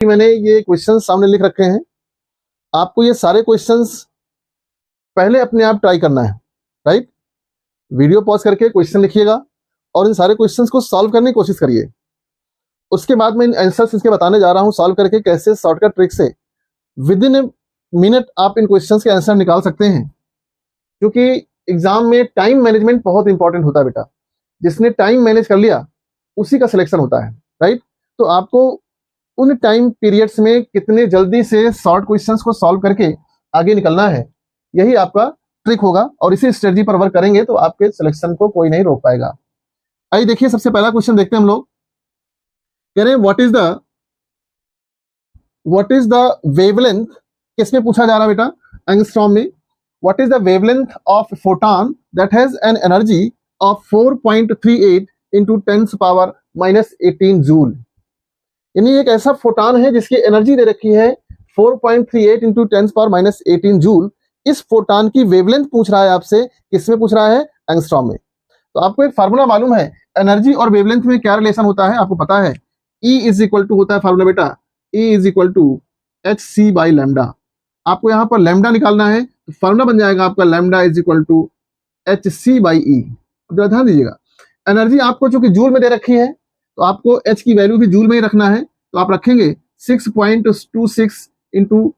मैंने ये क्वेश्चन सामने लिख रखे हैं, आपको ये सारे क्वेश्चंस पहले अपने आप ट्राई करना है, राइट। वीडियो पॉज करके क्वेश्चन लिखिएगा और इन सारे क्वेश्चंस को सॉल्व करने की कोशिश करिए। उसके बाद मैं इन आंसर्स इसके बताने जा रहा हूं सॉल्व करके कैसे शॉर्टकट ट्रिक से विद इन ए मिनट आप इन क्वेश्चंस के आंसर निकाल सकते हैं। क्योंकि एग्जाम में टाइम मैनेजमेंट बहुत इंपॉर्टेंट होता है बेटा, जिसने टाइम मैनेज कर लिया उसी का सिलेक्शन होता है, राइट। तो आपको उन टाइम पीरियड्स में कितने जल्दी से शॉर्ट क्वेश्चंस को सॉल्व करके आगे निकलना है, यही आपका ट्रिक होगा और इसी स्ट्रेटजी पर वर्क करेंगे तो आपके सिलेक्शन को कोई नहीं रोक पाएगा। आइए देखिए, सबसे पहला क्वेश्चन देखते हैं हम लोग। कह रहे हैं व्हाट इज द वेवलेंथ, किसमें पूछा जा रहा है बेटा, एंगस्ट्रॉम में। What is the wavelength of photon that has an energy of 4.38 into 10 power -18 joule. यानी एक ऐसा फोटॉन है जिसकी एनर्जी दे रखी है 4.38 into 10 power -18 जूल। इस फोटॉन की वेवलेंथ पूछ रहा है आपसे, किसमें पूछ रहा है, एंगस्ट्रॉम में। तो आपको एक फार्मूला मालूम है, एनर्जी और वेवलेंथ में क्या रिलेशन होता है आपको पता है। E इज इक्वल टू होता है फार्मूला बेटा, E is equal to hc by lambda. आपको यहाँ पर लैम्डा निकालना है तो फार्मूला बन जाएगा आपका lambda is equal to hc by E. ध्यान दीजिएगा, एनर्जी आपको चूंकि जूल में दे रखी है तो आपको h की वैल्यू भी जूल में ही रखना है। तो आप रखेंगे 6.26 इंटू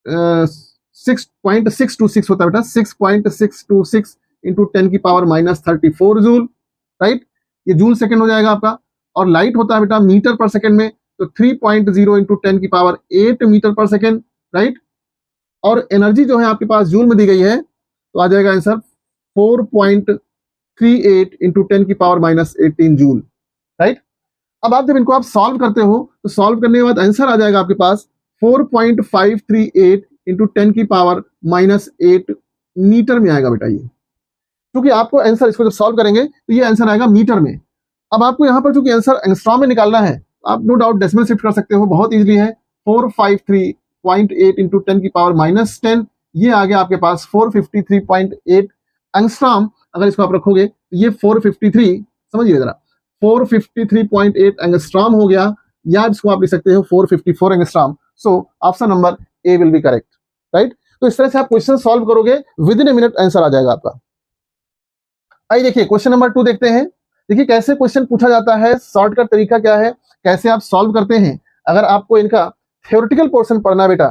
6.626 होता है बेटा, 6.626 इंटू 10 की पावर -34 जूल, राइट। ये जूल सेकंड हो जाएगा आपका। और लाइट होता है बेटा मीटर पर सेकंड में, तो 3.0 इंटू 10 की पावर 8 मीटर पर सेकंड, राइट। और एनर्जी जो है आपके पास जूल में दी गई है तो आ जाएगा आंसर 4.38 इंटू 10 की पावर -18 जूल, राइट। अब आप जब इनको आप सॉल्व करते हो तो सॉल्व करने के बाद आंसर आ जाएगा आपके पास 4.538 इंटू 10 की पावर -8 मीटर में आएगा बेटा ये। क्योंकि आपको आंसर, इसको जब सॉल्व करेंगे तो ये आंसर आएगा मीटर में। अब आपको यहाँ पर चूंकि आंसर एंगस्ट्रॉम में निकालना है, आप नो डाउट डेसिमल शिफ्ट कर सकते हो, बहुत इजीली है। 453.8 इंटू 10 की पावर -10, ये आ गया आपके पास 453.8 एंगस्ट्रॉम। अगर इसको आप रखोगे तो ये 453, समझिए जरा, 453.8 एंगस्ट्रॉम हो गया, या इसको आप लिख सकते हो 454 angstrom. So option number A will be correct, right. तो इस तरह से आप क्वेश्चन सॉल्व करोगे, within a minute answer आ जाएगा आपका। आइए देखिए क्वेश्चन नंबर 2 देखते हैं। देखिए कैसे क्वेश्चन पूछा जाता है, शॉर्टकट तरीका क्या है, कैसे आप सॉल्व करते हैं। अगर आपको इनका थ्योरेटिकल पोर्शन पढ़ना है बेटा,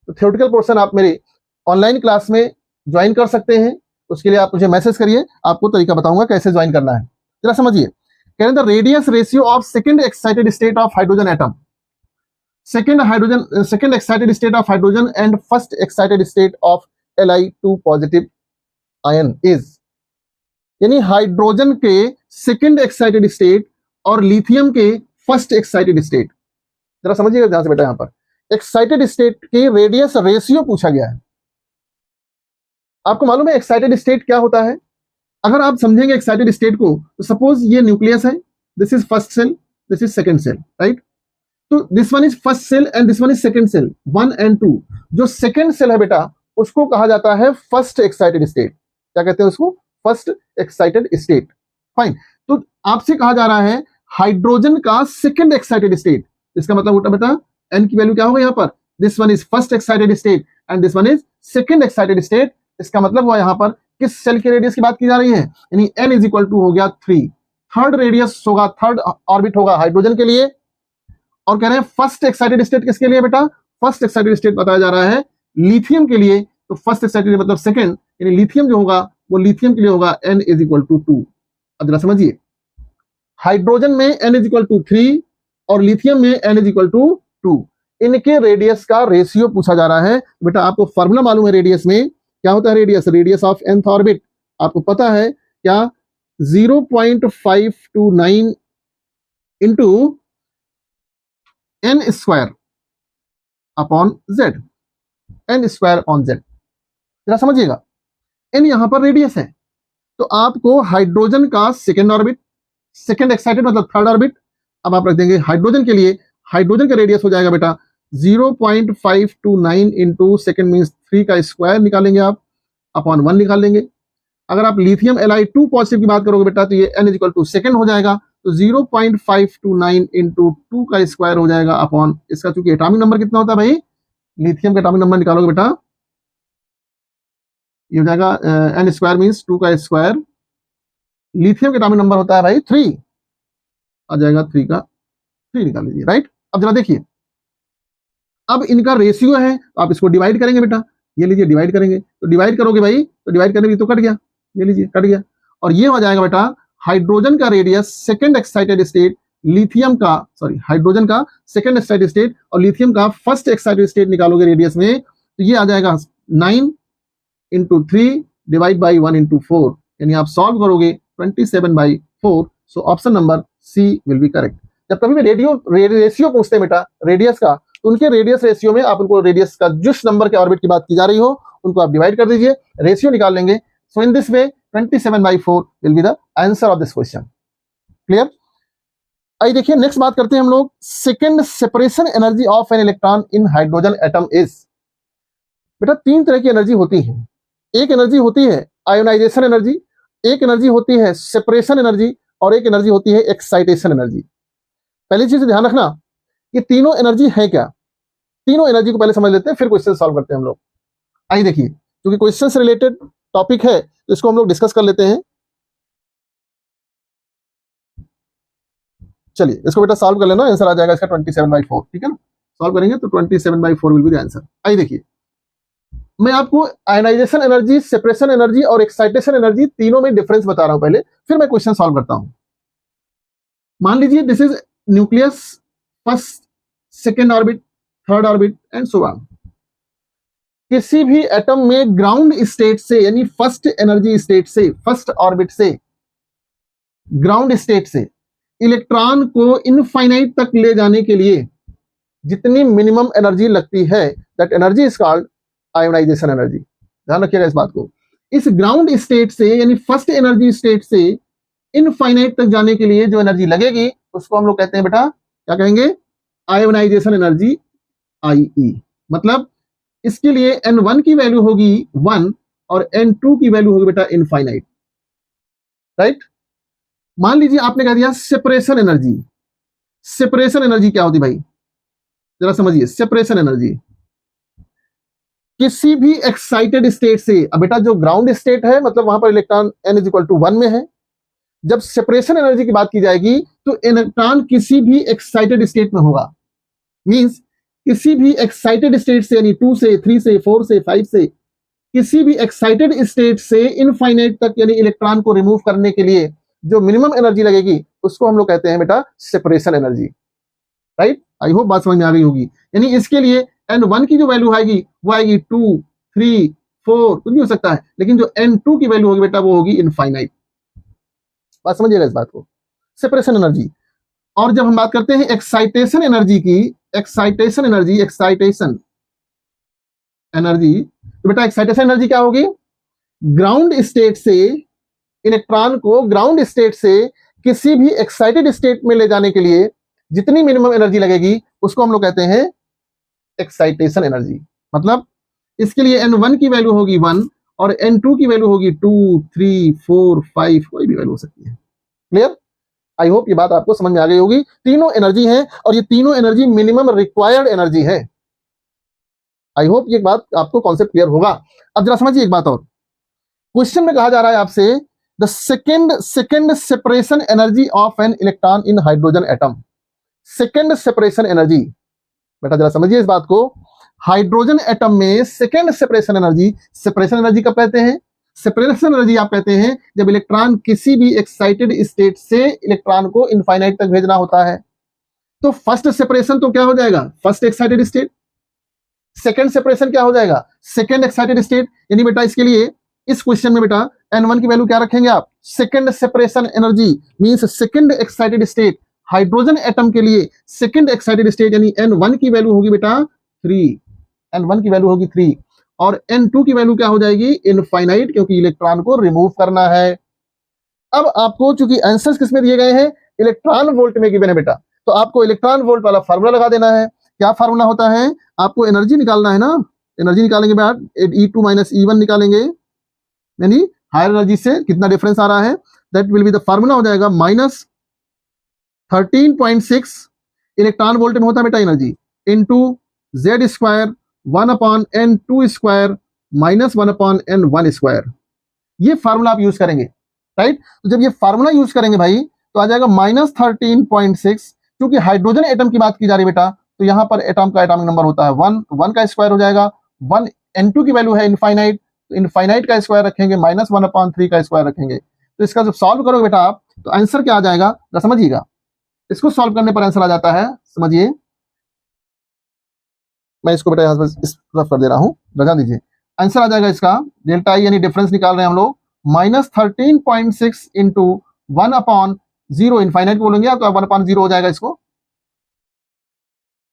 तो थ्योरेटिकल पोर्शन आप मेरी ऑनलाइन क्लास में ज्वाइन कर सकते हैं। उसके लिए आप मुझे मैसेज करिए, आपको तरीका बताऊंगा कैसे ज्वाइन करना है। जरा समझिए, कह रहे हैं the radius ratio of second excited state of hydrogen atom, second excited state of hydrogen and first excited state of Li2 positive ion is. यानी हाइड्रोजन के सेकंड एक्साइटेड स्टेट और लिथियम के फर्स्ट एक्साइटेड स्टेट। जरा समझिएगा ध्यान से बेटा, यहां पर एक्साइटेड स्टेट की रेडियस रेशियो पूछा गया है। आपको मालूम है एक्साइटेड स्टेट क्या होता है? अगर आप समझेंगे एक्साइटेड स्टेट को, तो सपोज ये न्यूक्लियस है, this is first cell, this is second cell, right. तो this one is first cell and this one is second cell, 1 and 2। जो सेकंड सेल है बेटा उसको कहा जाता है फर्स्ट एक्साइटेड स्टेट। क्या कहते हैं उसको? First excited state. फाइन। तो आपसे कहा जा रहा है हाइड्रोजन का सेकंड एक्साइटेड स्टेट, इसका मतलब होता बेटा n की वैल्यू क्या होगा यहाँ पर, this one is first excited state and this one is second excited state. इसका मतलब हुआ यहाँ पर किस सेल के रेडियस की बात की जा रही है, यानी n इज इक्वल टू हो गया 3। थर्ड रेडियस होगा, थर्ड ऑर्बिट होगा हाइड्रोजन के लिए। और कह रहे हैं फर्स्ट एक्साइटेड स्टेट किसके लिए बेटा, फर्स्ट एक्साइटेड स्टेट बताया जा रहा है लिथियम के लिए। तो फर्स्ट एक्साइटेड मतलब सेकंड, यानी लिथियम जो होगा वो लिथियम के लिए होगा n इज इक्वल टू 2। अब जरा समझिए, हाइड्रोजन में n इज इक्वल टू 3 और लिथियम में n इज इक्वल टू 2। इनके रेडियस का रेशियो पूछा जा रहा है। बेटा आपको फार्मूला मालूम है रेडियस में क्या होता है, रेडियस ऑफ nth ऑर्बिट आपको पता है क्या, 0.529 into n square upon z, n square upon z। जरा समझिएगा, n यहां पर रेडियस है, तो आपको हाइड्रोजन का सेकेंड ऑर्बिट, सेकेंड एक्साइटेड मतलब थर्ड ऑर्बिट, अब आप रख देंगे हाइड्रोजन के लिए। हाइड्रोजन का रेडियस हो जाएगा बेटा 0.529 इंटू सेकेंड मीन्स 3 का स्क्वायर निकालेंगे आप, अपॉन 1 निकाल लेंगे। अगर आप लिथियम Li2 पॉजिटिव की बात करोगे बेटा तो ये n is equal to second हो जाएगा, तो 0.529 इंटू 2 का स्क्वायर हो जाएगा अपॉन इसका, चूंकि एटॉमिक नंबर कितना होता है भाई, लिथियम का एटॉमिक नंबर निकालोगे बेटा, ये हो जाएगा n स्क्वायर मीन्स 2 का स्क्वायर, लिथियम का एटॉमिक नंबर होता है भाई 3, आ जाएगा 3 का 3 निकाल लीजिए, राइट। अब जरा देखिए, अब इनका रेशियो है, तो आप इसको डिवाइड करेंगे बेटा, ये लीजिए डिवाइड करेंगे, तो डिवाइड करोगे भाई, तो डिवाइड करने भी तो कट गया, ये लीजिए कट गया, और ये हो जाएगा बेटा हाइड्रोजन का radius second excited state, lithium का सॉरी हाइड्रोजन का सेकंड एक्साइटेड स्टेट और लिथियम का फर्स्ट एक्साइटेड स्टेट निकालोगे रेडियस में, तो ये आ जाएगा 9 इंटू 3 डिवाइड बाई 1 इंटू 4, यानी आप सॉल्व करोगे 27/4, so option number C will be correct. जब कभी भी रेशियो पूछते हैं बेटा रेडियस का, तो उनके रेडियस रेशियो में आप उनको रेडियस का जिस नंबर के ऑर्बिट की बात की जा रही हो उनको आप डिवाइड कर दीजिए, रेशियो निकाल लेंगे। So in this way 27/4 will be the answer of this question. Clear? आइए देखिए नेक्स्ट बात करते हैं हम लोग, second separation energy of an electron in hydrogen atom is. बेटा 3 तरह की एनर्जी होती है, एक एनर्जी होती है आयोनाइजेशन एनर्जी, एक एनर्जी होती है सेपरेशन एनर्जी, और एक एनर्जी होती है एक्साइटेशन एनर्जी। पहली चीज ध्यान रखना, ये तीनों एनर्जी है क्या, तीनों एनर्जी को पहले समझ लेते हैं, फिर क्वेश्चन सॉल्व करते हैं हम लोग। आइए देखिए, क्योंकि क्वेश्चन से रिलेटेड टॉपिक है तो इसको हम लोग डिस्कस कर लेते हैं। चलिए इसको बेटा सॉल्व कर लेना, आंसर आ जाएगा इसका 27/4, ठीक है ना, सॉल्व करेंगे तो 27/4 विल बी द आंसर। आइए देखिए, मैं आपको आयनाइजेशन एनर्जी, सेपरेशन एनर्जी और एक्साइटेशन एनर्जी तीनों में डिफरेंस बता रहा हूं पहले, फिर मैं क्वेश्चन सॉल्व करता हूं। मान लीजिए this is nucleus, first second orbit, third orbit and so on. किसी भी एटम में ग्राउंड स्टेट से यानी फर्स्ट एनर्जी स्टेट से, फर्स्ट ऑर्बिट से, ग्राउंड स्टेट से इलेक्ट्रॉन को इनफाइनाइट तक ले जाने के लिए जितनी मिनिमम एनर्जी लगती है, that energy is called ionisation energy. ध्यान रखिएगा इस बात को। इस ग्राउंड स्टेट से यानी फर्स्ट एनर्जी स्टेट से इनफाइनाइट तक जाने के लिए जो एनर्जी लगेगी उसको हम लोग कहते हैं बेटा, क्या कहेंगे, आयोनाइजेशन एनर्जी, IE। मतलब इसके लिए N1 की वैल्यू होगी 1 और N2 की वैल्यू होगी बेटा इनफाइनाइट, राइट। मान लीजिए आपने कह दिया सेपरेशन एनर्जी। सेपरेशन एनर्जी क्या होती भाई, जरा समझिए। सेपरेशन एनर्जी किसी भी एक्साइटेड स्टेट से, अब बेटा जो ग्राउंड स्टेट है मतलब वहां पर इलेक्ट्रॉन n = 1 में है। जब सेपरेशन एनर्जी की बात की जाएगी तो इलेक्ट्रॉन किसी भी एक्साइटेड स्टेट में होगा, मींस किसी भी एक्साइटेड स्टेट से यानी 2 से 3 से 4 से 5 से किसी भी एक्साइटेड स्टेट से इनफाइनाइट तक यानी इलेक्ट्रॉन को रिमूव करने के लिए जो मिनिमम एनर्जी लगेगी उसको हम लोग कहते हैं बेटा separation energy, right. I hope बात समझ में आ गई होगी। यानी इसके लिए N1 की जो वैल्यू आएगी वो आएगी 2, 3, 4 कुछ भी हो सकता है, लेकिन जो N2 की वैल्यू होगी बेटा वो होगी इनफाइनाइट। बात समझिएगा इस बात को, सेपरेशन एनर्जी। और जब हम बात करते हैं एक्साइटेशन एनर्जी की, एक्साइटेशन एनर्जी, एक्साइटेशन एनर्जी, तो बेटा एक्साइटेशन एनर्जी क्या होगी, ग्राउंड स्टेट से इलेक्ट्रॉन को ग्राउंड स्टेट से किसी भी एक्साइटेड स्टेट में ले जाने के लिए जितनी मिनिमम एनर्जी लगेगी उसको हम लोग कहते हैं एक्साइटेशन एनर्जी। मतलब इसके लिए N1 की वैल्यू होगी 1 और N2 की वैल्यू होगी 2, 3, 4, 5 कोई भी वैल्यू हो सकती है। क्लियर? आई होप ये बात आपको समझ में आ गई होगी। तीनों एनर्जी है और ये तीनों एनर्जी मिनिमम रिक्वायर्ड एनर्जी है। आई होप ये बात आपको कॉन्सेप्ट क्लियर होगा। अब जरा समझिए एक बात और, क्वेश्चन में कहा जा रहा है आपसे the second separation energy of an electron in hydrogen atom. Second separation energy, बेटा जरा समझिए इस बात को, हाइड्रोजन एटम में second separation energy, separation energy कब कहते हैं, सेपरेशन एनर्जी आप कहते हैं जब इलेक्ट्रॉन किसी भी एक्साइटेड स्टेट से इलेक्ट्रॉन को इनफाइनाइट तक भेजना होता है। तो फर्स्ट सेपरेशन तो क्या हो जाएगा, first excited state. Second separation क्या हो जाएगा, सेकेंड एक्साइटेड स्टेट। यानी बेटा इसके लिए इस क्वेश्चन में बेटा N1 की वैल्यू क्या रखेंगे आप, second separation energy means second excited state. Hydrogen atom के लिए सेकेंड एक्साइटेड स्टेट यानी N1 की वैल्यू होगी बेटा 3, N1 की वैल्यू होगी 3 और N2 की वैल्यू क्या हो जाएगी इनफाइनाइट, क्योंकि इलेक्ट्रॉन को रिमूव करना है। अब आपको चूंकि आंसर्स किसमें दिए गए हैं, इलेक्ट्रॉन वोल्ट में गिवन है बेटा, तो आपको इलेक्ट्रॉन वोल्ट वाला फार्मूला लगा देना है। क्या फार्मूला होता है, आपको एनर्जी निकालना है ना, एनर्जी निकालेंगे बाद E2 - E1 निकालेंगे, यानी हायर एनर्जी से कितना डिफरेंस आ रहा है, that will be the formula हो जाएगा 13.6 इलेक्ट्रॉन वोल्ट में होता है बेटा energy, into Z square 1/n2 square minus 1/n1 square. ये फार्मूला आप यूज करेंगे, राइट। तो जब ये फार्मूला यूज करेंगे भाई तो आ जाएगा -13.6। क्योंकि हाइड्रोजन एटम की बात की जा रही है बेटा, तो यहां पर एटम का एटॉमिक नंबर होता है 1, तो 1 का स्क्वायर हो जाएगा 1। n2 की वैल्यू है इनफाइनाइट, तो इनफाइनाइट का स्क्वायर रखेंगे, -1/3 का स्क्वायर रखेंगे। तो इसका जब सॉल्व करोगे बेटा आप, तो आंसर क्या आ जाएगा समझिएगा। इसको सॉल्व करने पर आंसर आ जाता है, समझिए, मैं इसको बेटा यहां पर इस तरफ कर दे रहा हूं, रजा दीजिए। आंसर आ जाएगा इसका डेल्टा आई यानी डिफरेंस निकाल रहे हैं हम लोग, -13.6 इंटू 1/0, इनफाइनाइट बोलेंगे तो 1/0 हो जाएगा, इसको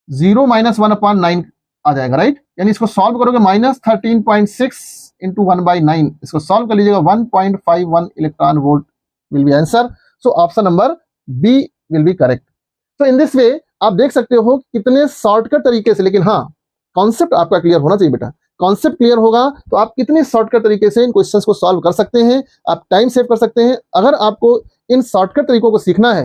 0 - 1/9 आ जाएगा, राइट। यानी इसको सॉल्व करोगे -13.6 इंटू 1/9, इसको सॉल्व कर लीजिएगा 1.51 electron volt will be answer. So option number B will be correct. तो इन दिस वे आप देख सकते हो कितने शॉर्टकट तरीके से, लेकिन हाँ कॉन्सेप्ट आपका क्लियर होना चाहिए बेटा। कॉन्सेप्ट क्लियर होगा तो आप कितने शॉर्टकट तरीके से इन क्वेश्चंस को सॉल्व कर सकते हैं, आप टाइम सेव कर सकते हैं। अगर आपको इन शॉर्टकट तरीकों को सीखना है